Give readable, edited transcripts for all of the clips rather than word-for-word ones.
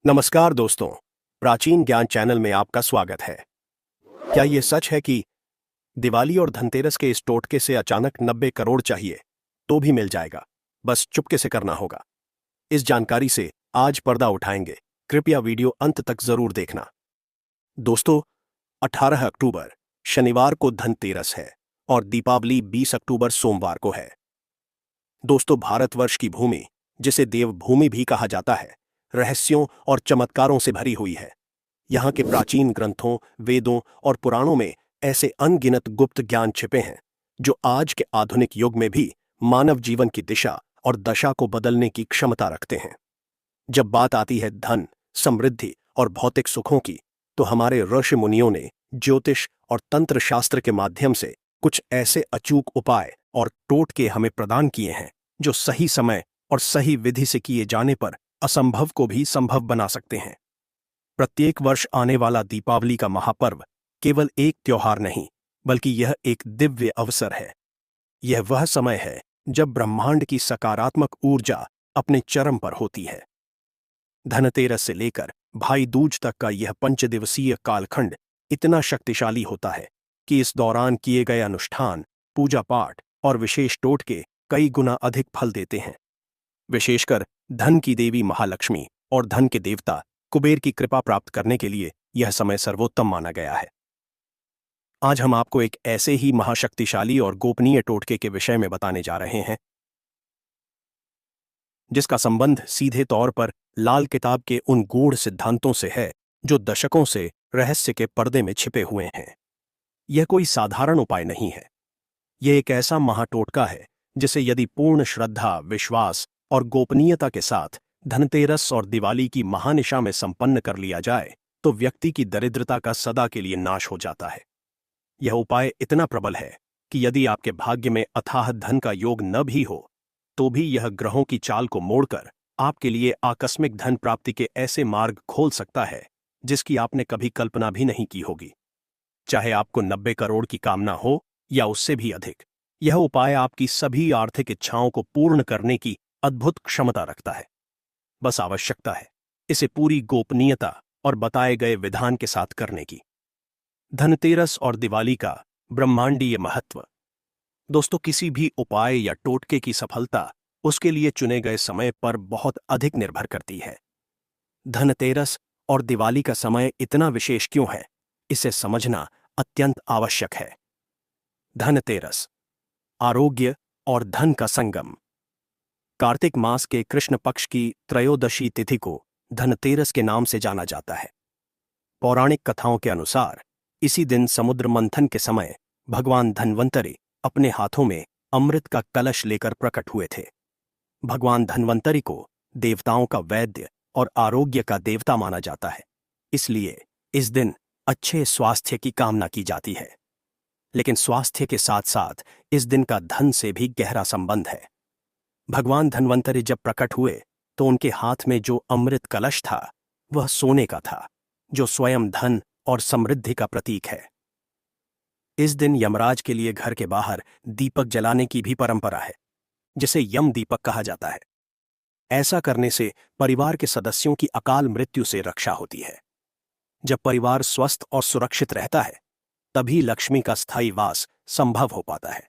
नमस्कार दोस्तों, प्राचीन ज्ञान चैनल में आपका स्वागत है। क्या ये सच है कि दिवाली और धनतेरस के इस टोटके से अचानक 90 करोड़ चाहिए तो भी मिल जाएगा, बस चुपके से करना होगा? इस जानकारी से आज पर्दा उठाएंगे, कृपया वीडियो अंत तक जरूर देखना। दोस्तों, 18 अक्टूबर शनिवार को धनतेरस है और दीपावली 20 अक्टूबर सोमवार को है। दोस्तों, भारतवर्ष की भूमि, जिसे देवभूमि भी कहा जाता है, रहस्यों और चमत्कारों से भरी हुई है। यहाँ के प्राचीन ग्रंथों, वेदों और पुराणों में ऐसे अनगिनत गुप्त ज्ञान छिपे हैं जो आज के आधुनिक युग में भी मानव जीवन की दिशा और दशा को बदलने की क्षमता रखते हैं। जब बात आती है धन, समृद्धि और भौतिक सुखों की, तो हमारे ऋषि मुनियों ने ज्योतिष और तंत्र शास्त्र के माध्यम से कुछ ऐसे अचूक उपाय और टोटके हमें प्रदान किए हैं जो सही समय और सही विधि से किए जाने पर असंभव को भी संभव बना सकते हैं। प्रत्येक वर्ष आने वाला दीपावली का महापर्व केवल एक त्योहार नहीं, बल्कि यह एक दिव्य अवसर है। यह वह समय है जब ब्रह्मांड की सकारात्मक ऊर्जा अपने चरम पर होती है। धनतेरस से लेकर भाई दूज तक का यह पंचदिवसीय कालखंड इतना शक्तिशाली होता है कि इस दौरान किए गए अनुष्ठान, पूजा पाठ और विशेष टोटके कई गुना अधिक फल देते हैं। विशेषकर धन की देवी महालक्ष्मी और धन के देवता कुबेर की कृपा प्राप्त करने के लिए यह समय सर्वोत्तम माना गया है। आज हम आपको एक ऐसे ही महाशक्तिशाली और गोपनीय टोटके के विषय में बताने जा रहे हैं जिसका संबंध सीधे तौर पर लाल किताब के उन गूढ़ सिद्धांतों से है जो दशकों से रहस्य के पर्दे में छिपे हुए हैं। यह कोई साधारण उपाय नहीं है। यह एक ऐसा महाटोटका है जिसे यदि पूर्ण श्रद्धा, विश्वास और गोपनीयता के साथ धनतेरस और दिवाली की महानिशा में संपन्न कर लिया जाए तो व्यक्ति की दरिद्रता का सदा के लिए नाश हो जाता है। यह उपाय इतना प्रबल है कि यदि आपके भाग्य में अथाह धन का योग न भी हो तो भी यह ग्रहों की चाल को मोड़कर आपके लिए आकस्मिक धन प्राप्ति के ऐसे मार्ग खोल सकता है जिसकी आपने कभी कल्पना भी नहीं की होगी। चाहे आपको 90 करोड़ की कामना हो या उससे भी अधिक, यह उपाय आपकी सभी आर्थिक इच्छाओं को पूर्ण करने की अद्भुत क्षमता रखता है। बस आवश्यकता है इसे पूरी गोपनीयता और बताए गए विधान के साथ करने की। धनतेरस और दिवाली का ब्रह्मांडीय महत्व। दोस्तों, किसी भी उपाय या टोटके की सफलता उसके लिए चुने गए समय पर बहुत अधिक निर्भर करती है। धनतेरस और दिवाली का समय इतना विशेष क्यों है, इसे समझना अत्यंत आवश्यक है। धनतेरस, आरोग्य और धन का संगम। कार्तिक मास के कृष्ण पक्ष की त्रयोदशी तिथि को धनतेरस के नाम से जाना जाता है। पौराणिक कथाओं के अनुसार इसी दिन समुद्र मंथन के समय भगवान धन्वंतरि अपने हाथों में अमृत का कलश लेकर प्रकट हुए थे। भगवान धन्वंतरि को देवताओं का वैद्य और आरोग्य का देवता माना जाता है, इसलिए इस दिन अच्छे स्वास्थ्य की कामना की जाती है। लेकिन स्वास्थ्य के साथ साथ इस दिन का धन से भी गहरा संबंध है। भगवान धन्वंतरि जब प्रकट हुए तो उनके हाथ में जो अमृत कलश था वह सोने का था, जो स्वयं धन और समृद्धि का प्रतीक है। इस दिन यमराज के लिए घर के बाहर दीपक जलाने की भी परंपरा है, जिसे यम दीपक कहा जाता है। ऐसा करने से परिवार के सदस्यों की अकाल मृत्यु से रक्षा होती है। जब परिवार स्वस्थ और सुरक्षित रहता है तभी लक्ष्मी का स्थायी वास संभव हो पाता है।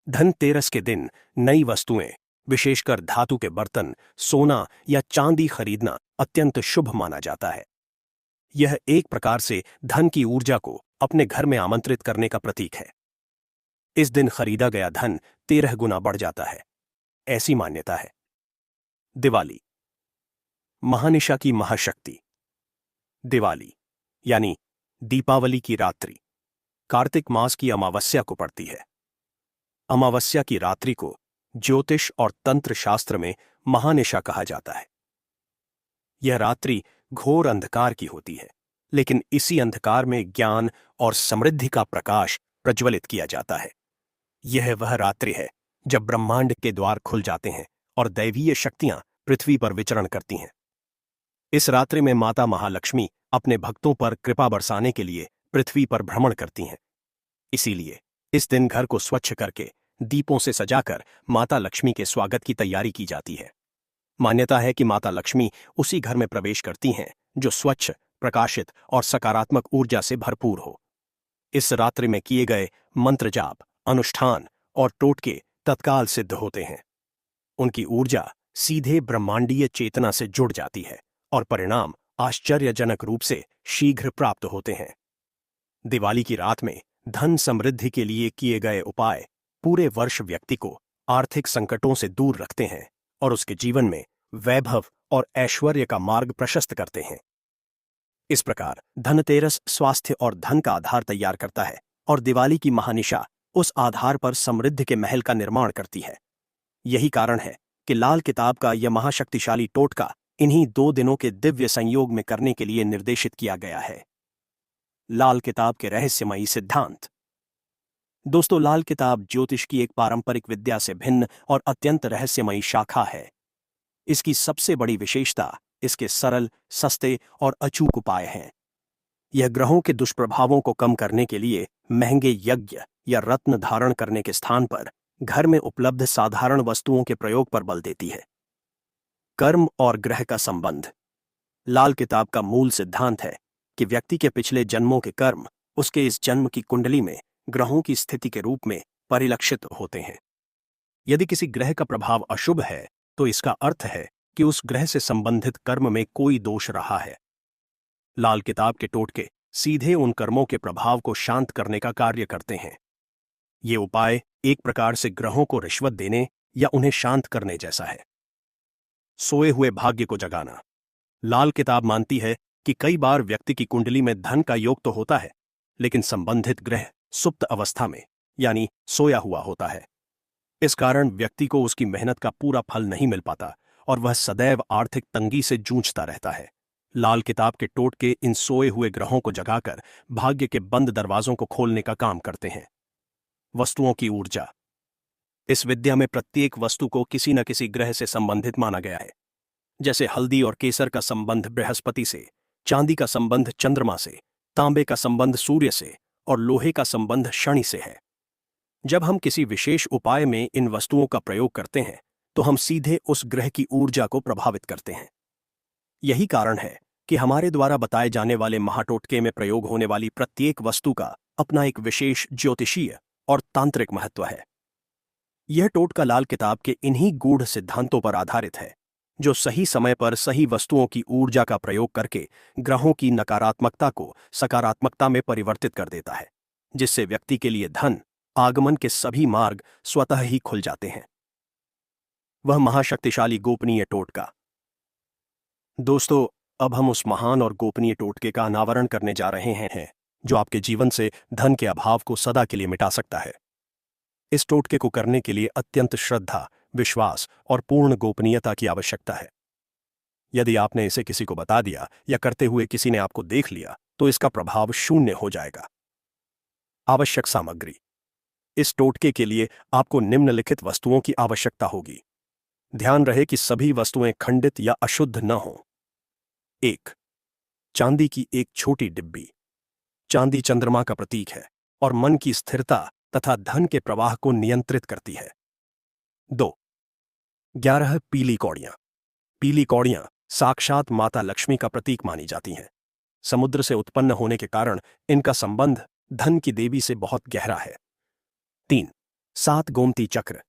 धनतेरस के दिन नई वस्तुएं, विशेषकर धातु के बर्तन, सोना या चांदी खरीदना अत्यंत शुभ माना जाता है। यह एक प्रकार से धन की ऊर्जा को अपने घर में आमंत्रित करने का प्रतीक है। इस दिन खरीदा गया धन 13 गुना बढ़ जाता है, ऐसी मान्यता है। दिवाली, महानिशा की महाशक्ति। दिवाली यानी दीपावली की रात्रि कार्तिक मास की अमावस्या को पड़ती है। अमावस्या की रात्रि को ज्योतिष और तंत्र शास्त्र में महानिशा कहा जाता है। यह रात्रि घोर अंधकार की होती है, लेकिन इसी अंधकार में ज्ञान और समृद्धि का प्रकाश प्रज्वलित किया जाता है। यह वह रात्रि है जब ब्रह्मांड के द्वार खुल जाते हैं और दैवीय शक्तियां पृथ्वी पर विचरण करती हैं। इस रात्रि में माता महालक्ष्मी अपने भक्तों पर कृपा बरसाने के लिए पृथ्वी पर भ्रमण करती हैं। इसीलिए इस दिन घर को स्वच्छ करके दीपों से सजाकर माता लक्ष्मी के स्वागत की तैयारी की जाती है। मान्यता है कि माता लक्ष्मी उसी घर में प्रवेश करती हैं जो स्वच्छ, प्रकाशित और सकारात्मक ऊर्जा से भरपूर हो। इस रात्रि में किए गए मंत्र जाप, अनुष्ठान और टोटके तत्काल सिद्ध होते हैं। उनकी ऊर्जा सीधे ब्रह्मांडीय चेतना से जुड़ जाती है और परिणाम आश्चर्यजनक रूप से शीघ्र प्राप्त होते हैं। दिवाली की रात में धन समृद्धि के लिए किए गए उपाय पूरे वर्ष व्यक्ति को आर्थिक संकटों से दूर रखते हैं और उसके जीवन में वैभव और ऐश्वर्य का मार्ग प्रशस्त करते हैं। इस प्रकार धनतेरस स्वास्थ्य और धन का आधार तैयार करता है और दिवाली की महानिशा उस आधार पर समृद्धि के महल का निर्माण करती है। यही कारण है कि लाल किताब का यह महाशक्तिशाली टोटका इन्हीं 2 दिनों के दिव्य संयोग में करने के लिए निर्देशित किया गया है। लाल किताब के रहस्यमयी सिद्धांत। दोस्तों, लाल किताब ज्योतिष की एक पारंपरिक विद्या से भिन्न और अत्यंत रहस्यमयी शाखा है। इसकी सबसे बड़ी विशेषता इसके सरल, सस्ते और अचूक उपाय हैं। यह ग्रहों के दुष्प्रभावों को कम करने के लिए महंगे यज्ञ या रत्न धारण करने के स्थान पर घर में उपलब्ध साधारण वस्तुओं के प्रयोग पर बल देती है। कर्म और ग्रह का संबंध। लाल किताब का मूल सिद्धांत है कि व्यक्ति के पिछले जन्मों के कर्म उसके इस जन्म की कुंडली में ग्रहों की स्थिति के रूप में परिलक्षित होते हैं। यदि किसी ग्रह का प्रभाव अशुभ है तो इसका अर्थ है कि उस ग्रह से संबंधित कर्म में कोई दोष रहा है। लाल किताब के टोटके सीधे उन कर्मों के प्रभाव को शांत करने का कार्य करते हैं। ये उपाय एक प्रकार से ग्रहों को रिश्वत देने या उन्हें शांत करने जैसा है। सोए हुए भाग्य को जगाना। लाल किताब मानती है कि कई बार व्यक्ति की कुंडली में धन का योग तो होता है, लेकिन संबंधित ग्रह सुप्त अवस्था में यानी सोया हुआ होता है। इस कारण व्यक्ति को उसकी मेहनत का पूरा फल नहीं मिल पाता और वह सदैव आर्थिक तंगी से जूझता रहता है। लाल किताब के टोटके इन सोए हुए ग्रहों को जगाकर भाग्य के बंद दरवाजों को खोलने का काम करते हैं। वस्तुओं की ऊर्जा। इस विद्या में प्रत्येक वस्तु को किसी न किसी ग्रह से संबंधित माना गया है। जैसे हल्दी और केसर का संबंध बृहस्पति से, चांदी का संबंध चंद्रमा से, तांबे का संबंध सूर्य से और लोहे का संबंध शनि से है। जब हम किसी विशेष उपाय में इन वस्तुओं का प्रयोग करते हैं तो हम सीधे उस ग्रह की ऊर्जा को प्रभावित करते हैं। यही कारण है कि हमारे द्वारा बताए जाने वाले महाटोटके में प्रयोग होने वाली प्रत्येक वस्तु का अपना एक विशेष ज्योतिषीय और तांत्रिक महत्व है। यह टोटका लाल किताब के इन्हीं गूढ़ सिद्धांतों पर आधारित है, जो सही समय पर सही वस्तुओं की ऊर्जा का प्रयोग करके ग्रहों की नकारात्मकता को सकारात्मकता में परिवर्तित कर देता है, जिससे व्यक्ति के लिए धन आगमन के सभी मार्ग स्वतः ही खुल जाते हैं। वह महाशक्तिशाली गोपनीय टोटका। दोस्तों, अब हम उस महान और गोपनीय टोटके का अनावरण करने जा रहे हैं जो आपके जीवन से धन के अभाव को सदा के लिए मिटा सकता है। इस टोटके को करने के लिए अत्यंत श्रद्धा, विश्वास और पूर्ण गोपनीयता की आवश्यकता है। यदि आपने इसे किसी को बता दिया या करते हुए किसी ने आपको देख लिया तो इसका प्रभाव शून्य हो जाएगा। आवश्यक सामग्री। इस टोटके के लिए आपको निम्नलिखित वस्तुओं की आवश्यकता होगी। ध्यान रहे कि सभी वस्तुएं खंडित या अशुद्ध न हों। 1. चांदी की एक छोटी डिब्बी। चांदी चंद्रमा का प्रतीक है और मन की स्थिरता तथा धन के प्रवाह को नियंत्रित करती है। 2. 11 पीली कौड़ियां। पीली कौड़ियां साक्षात माता लक्ष्मी का प्रतीक मानी जाती हैं। समुद्र से उत्पन्न होने के कारण इनका संबंध धन की देवी से बहुत गहरा है। 3. 7 गोमती चक्र।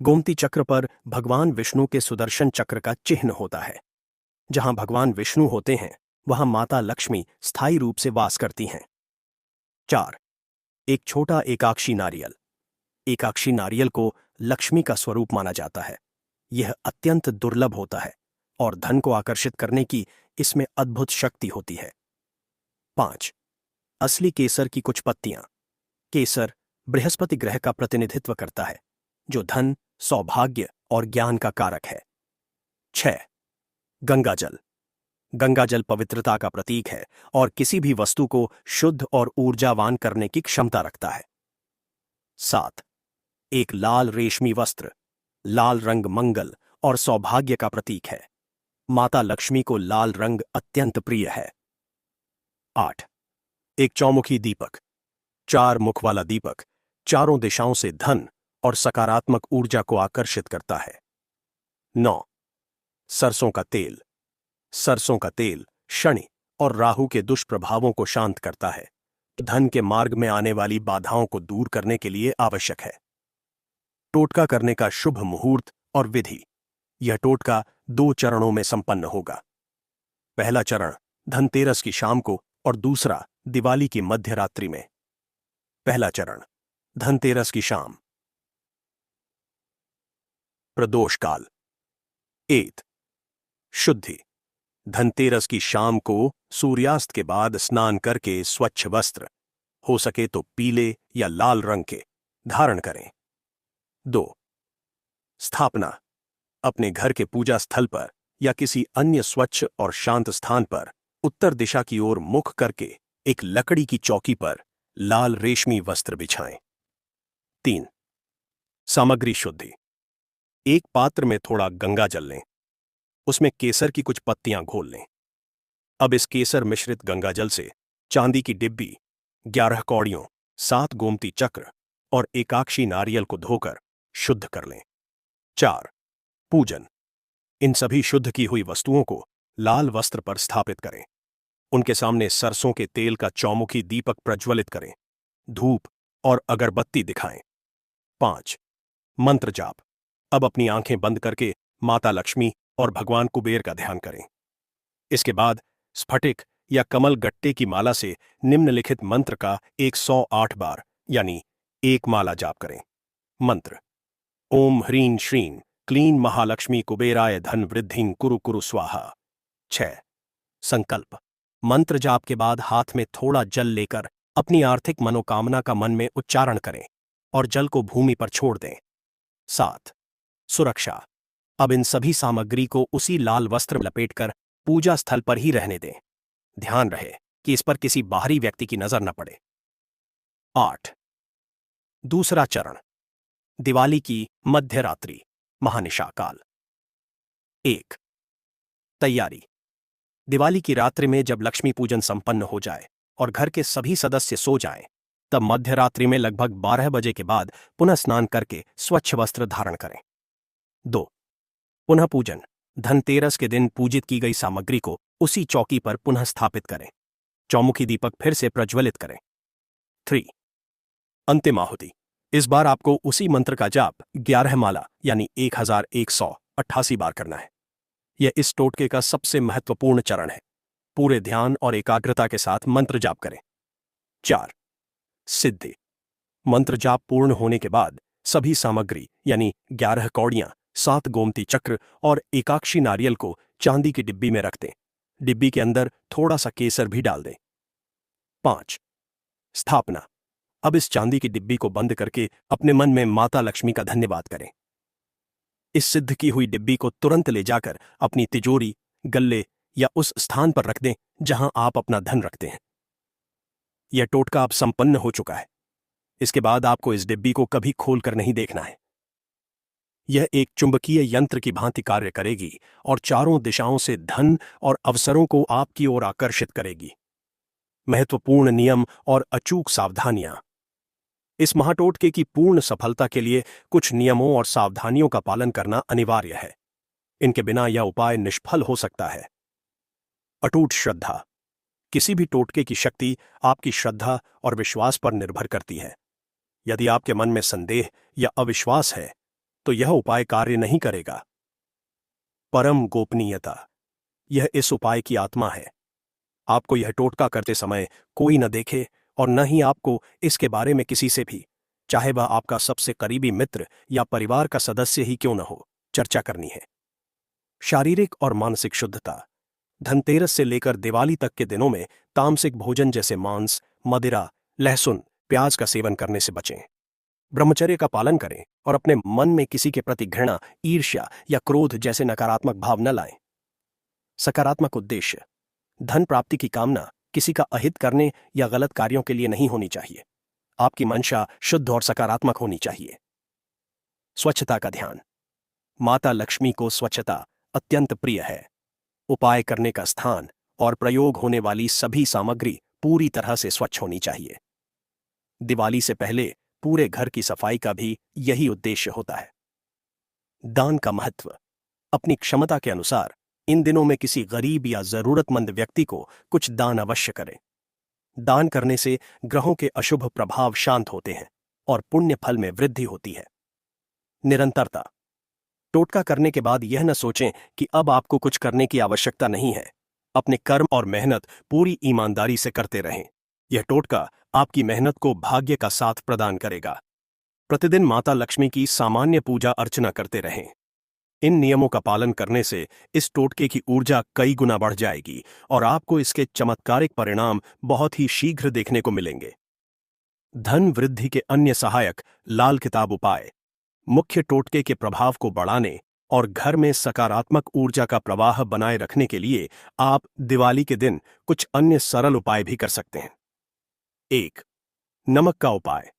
गोमती चक्र पर भगवान विष्णु के सुदर्शन चक्र का चिन्ह होता है। जहां भगवान विष्णु होते हैं वहां माता लक्ष्मी स्थायी रूप से वास करती हैं। 4. एक छोटा एकाक्षी नारियल। एकाक्षी नारियल को लक्ष्मी का स्वरूप माना जाता है। यह अत्यंत दुर्लभ होता है और धन को आकर्षित करने की इसमें अद्भुत शक्ति होती है। 5. असली केसर की कुछ पत्तियां। केसर बृहस्पति ग्रह का प्रतिनिधित्व करता है, जो धन, सौभाग्य और ज्ञान का कारक है। 6. गंगाजल। गंगाजल पवित्रता का प्रतीक है और किसी भी वस्तु को शुद्ध और ऊर्जावान करने की क्षमता रखता है। 7. एक लाल रेशमी वस्त्र। लाल रंग मंगल और सौभाग्य का प्रतीक है। माता लक्ष्मी को लाल रंग अत्यंत प्रिय है। 8. एक चौमुखी दीपक। 4 मुख वाला दीपक चारों दिशाओं से धन और सकारात्मक ऊर्जा को आकर्षित करता है। 9. सरसों का तेल। सरसों का तेल शनि और राहु के दुष्प्रभावों को शांत करता है, धन के मार्ग में आने वाली बाधाओं को दूर करने के लिए आवश्यक है। टोटका करने का शुभ मुहूर्त और विधि। यह टोटका 2 चरणों में संपन्न होगा। पहला चरण धनतेरस की शाम को और दूसरा दिवाली की मध्य रात्रि में। पहला चरण धनतेरस की शाम। प्रदोष काल। एत शुद्धि। धनतेरस की शाम को सूर्यास्त के बाद स्नान करके स्वच्छ वस्त्र, हो सके तो पीले या लाल रंग के, धारण करें। 2. स्थापना। अपने घर के पूजा स्थल पर या किसी अन्य स्वच्छ और शांत स्थान पर उत्तर दिशा की ओर मुख करके एक लकड़ी की चौकी पर लाल रेशमी वस्त्र बिछाएं। 3. सामग्री शुद्धि। एक पात्र में थोड़ा गंगा जल लें, उसमें केसर की कुछ पत्तियां घोल लें। अब इस केसर मिश्रित गंगा जल से चांदी की डिब्बी, 11 कौड़ियों, 7 गोमती चक्र और एकाक्षी नारियल को धोकर शुद्ध कर लें। 4. पूजन। इन सभी शुद्ध की हुई वस्तुओं को लाल वस्त्र पर स्थापित करें। उनके सामने सरसों के तेल का चौमुखी दीपक प्रज्वलित करें, धूप और अगरबत्ती दिखाएं। 5. मंत्र जाप। अब अपनी आंखें बंद करके माता लक्ष्मी और भगवान कुबेर का ध्यान करें। इसके बाद स्फटिक या कमल गट्टे की माला से निम्नलिखित मंत्र का 108 बार यानी एक माला जाप करें। मंत्र: ओम ह्रीं श्रीं क्लीं महालक्ष्मी कुबेराय धन वृद्धिं कुरु कुरु स्वाहा। 6. संकल्प। मंत्र जाप के बाद हाथ में थोड़ा जल लेकर अपनी आर्थिक मनोकामना का मन में उच्चारण करें और जल को भूमि पर छोड़ दें। 7. सुरक्षा। अब इन सभी सामग्री को उसी लाल वस्त्र में लपेटकर पूजा स्थल पर ही रहने दें। ध्यान रहे कि इस पर किसी बाहरी व्यक्ति की नजर न पड़े। 8. दूसरा चरण दिवाली की मध्य रात्रि, महानिशा काल। 1. तैयारी। दिवाली की रात्रि में जब लक्ष्मी पूजन संपन्न हो जाए और घर के सभी सदस्य सो जाएं, तब मध्य रात्रि में लगभग 12 बजे के बाद पुनः स्नान करके स्वच्छ वस्त्र धारण करें। 2. पुनः पूजन। धनतेरस के दिन पूजित की गई सामग्री को उसी चौकी पर पुनः स्थापित करें। चौमुखी दीपक फिर से प्रज्वलित करें। 3. अंतिम आहुति। इस बार आपको उसी मंत्र का जाप 11 माला यानी 1188 बार करना है। यह इस टोटके का सबसे महत्वपूर्ण चरण है। पूरे ध्यान और एकाग्रता के साथ मंत्र जाप करें। 4. सिद्धि। मंत्र जाप पूर्ण होने के बाद सभी सामग्री यानी 11 कौड़ियां, 7 गोमती चक्र और एकाक्षी नारियल को चांदी की डिब्बी में रख दें। डिब्बी के अंदर थोड़ा सा केसर भी डाल दें। 5. स्थापना। अब इस चांदी की डिब्बी को बंद करके अपने मन में माता लक्ष्मी का धन्यवाद करें। इस सिद्ध की हुई डिब्बी को तुरंत ले जाकर अपनी तिजोरी, गल्ले या उस स्थान पर रख दें जहां आप अपना धन रखते हैं। यह टोटका अब संपन्न हो चुका है। इसके बाद आपको इस डिब्बी को कभी खोलकर नहीं देखना है। यह एक चुंबकीय यंत्र की भांति कार्य करेगी और चारों दिशाओं से धन और अवसरों को आपकी ओर आकर्षित करेगी। महत्वपूर्ण नियम और अचूक सावधानियां। इस महाटोटके की पूर्ण सफलता के लिए कुछ नियमों और सावधानियों का पालन करना अनिवार्य है। इनके बिना यह उपाय निष्फल हो सकता है। अटूट श्रद्धा। किसी भी टोटके की शक्ति आपकी श्रद्धा और विश्वास पर निर्भर करती है। यदि आपके मन में संदेह या अविश्वास है तो यह उपाय कार्य नहीं करेगा। परम गोपनीयता। यह इस उपाय की आत्मा है। आपको यह टोटका करते समय कोई न देखे और न ही आपको इसके बारे में किसी से भी, चाहे वह आपका सबसे करीबी मित्र या परिवार का सदस्य ही क्यों न हो, चर्चा करनी है। शारीरिक और मानसिक शुद्धता। धनतेरस से लेकर दिवाली तक के दिनों में तामसिक भोजन जैसे मांस, मदिरा, लहसुन, प्याज का सेवन करने से बचें। ब्रह्मचर्य का पालन करें और अपने मन में किसी के प्रति घृणा, ईर्ष्या या क्रोध जैसे नकारात्मक भाव न लाएं। सकारात्मक उद्देश्य। धन प्राप्ति की कामना किसी का अहित करने या गलत कार्यों के लिए नहीं होनी चाहिए। आपकी मंशा शुद्ध और सकारात्मक होनी चाहिए। स्वच्छता का ध्यान। माता लक्ष्मी को स्वच्छता अत्यंत प्रिय है। उपाय करने का स्थान और प्रयोग होने वाली सभी सामग्री पूरी तरह से स्वच्छ होनी चाहिए। दिवाली से पहले पूरे घर की सफाई का भी यही उद्देश्य होता है। दान का महत्व। अपनी क्षमता के अनुसार इन दिनों में किसी गरीब या जरूरतमंद व्यक्ति को कुछ दान अवश्य करें। दान करने से ग्रहों के अशुभ प्रभाव शांत होते हैं और पुण्य फल में वृद्धि होती है। निरंतरता। टोटका करने के बाद यह न सोचें कि अब आपको कुछ करने की आवश्यकता नहीं है। अपने कर्म और मेहनत पूरी ईमानदारी से करते रहें। यह टोटका आपकी मेहनत को भाग्य का साथ प्रदान करेगा। प्रतिदिन माता लक्ष्मी की सामान्य पूजा अर्चना करते रहें। इन नियमों का पालन करने से इस टोटके की ऊर्जा कई गुना बढ़ जाएगी और आपको इसके चमत्कारिक परिणाम बहुत ही शीघ्र देखने को मिलेंगे। धन वृद्धि के अन्य सहायक लाल किताब उपाय। मुख्य टोटके के प्रभाव को बढ़ाने और घर में सकारात्मक ऊर्जा का प्रवाह बनाए रखने के लिए आप दिवाली के दिन कुछ अन्य सरल उपाय भी कर सकते हैं। 1. नमक का उपाय।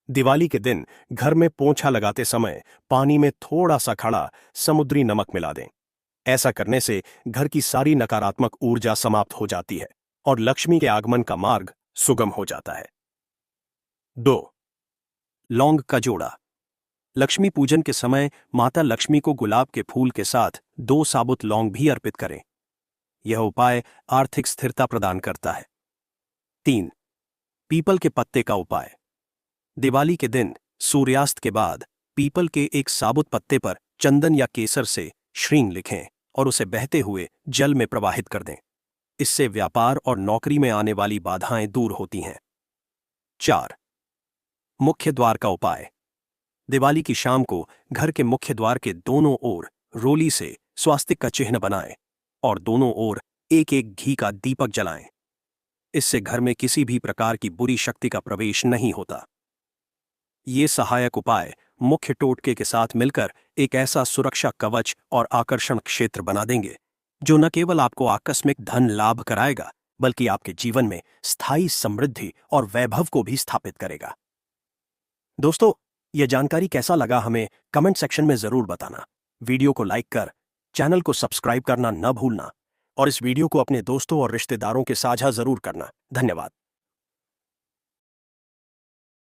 दिवाली के दिन घर में पोंछा लगाते समय पानी में थोड़ा सा खड़ा समुद्री नमक मिला दें। ऐसा करने से घर की सारी नकारात्मक ऊर्जा समाप्त हो जाती है और लक्ष्मी के आगमन का मार्ग सुगम हो जाता है। 2. लौंग का जोड़ा। लक्ष्मी पूजन के समय माता लक्ष्मी को गुलाब के फूल के साथ 2 साबुत लौंग भी अर्पित करें। यह उपाय आर्थिक स्थिरता प्रदान करता है। 3. पीपल के पत्ते का उपाय। दिवाली के दिन सूर्यास्त के बाद पीपल के एक साबुत पत्ते पर चंदन या केसर से श्रींग लिखें और उसे बहते हुए जल में प्रवाहित कर दें। इससे व्यापार और नौकरी में आने वाली बाधाएं दूर होती हैं। 4. मुख्य द्वार का उपाय। दिवाली की शाम को घर के मुख्य द्वार के दोनों ओर रोली से स्वास्तिक का चिन्ह बनाएं और दोनों ओर एक एक घी का दीपक जलाएं। इससे घर में किसी भी प्रकार की बुरी शक्ति का प्रवेश नहीं होता। ये सहायक उपाय मुख्य टोटके के साथ मिलकर एक ऐसा सुरक्षा कवच और आकर्षण क्षेत्र बना देंगे जो न केवल आपको आकस्मिक धन लाभ कराएगा बल्कि आपके जीवन में स्थायी समृद्धि और वैभव को भी स्थापित करेगा। दोस्तों, यह जानकारी कैसा लगा हमें कमेंट सेक्शन में जरूर बताना। वीडियो को लाइक कर चैनल को सब्सक्राइब करना न भूलना और इस वीडियो को अपने दोस्तों और रिश्तेदारों के साझा जरूर करना। धन्यवाद।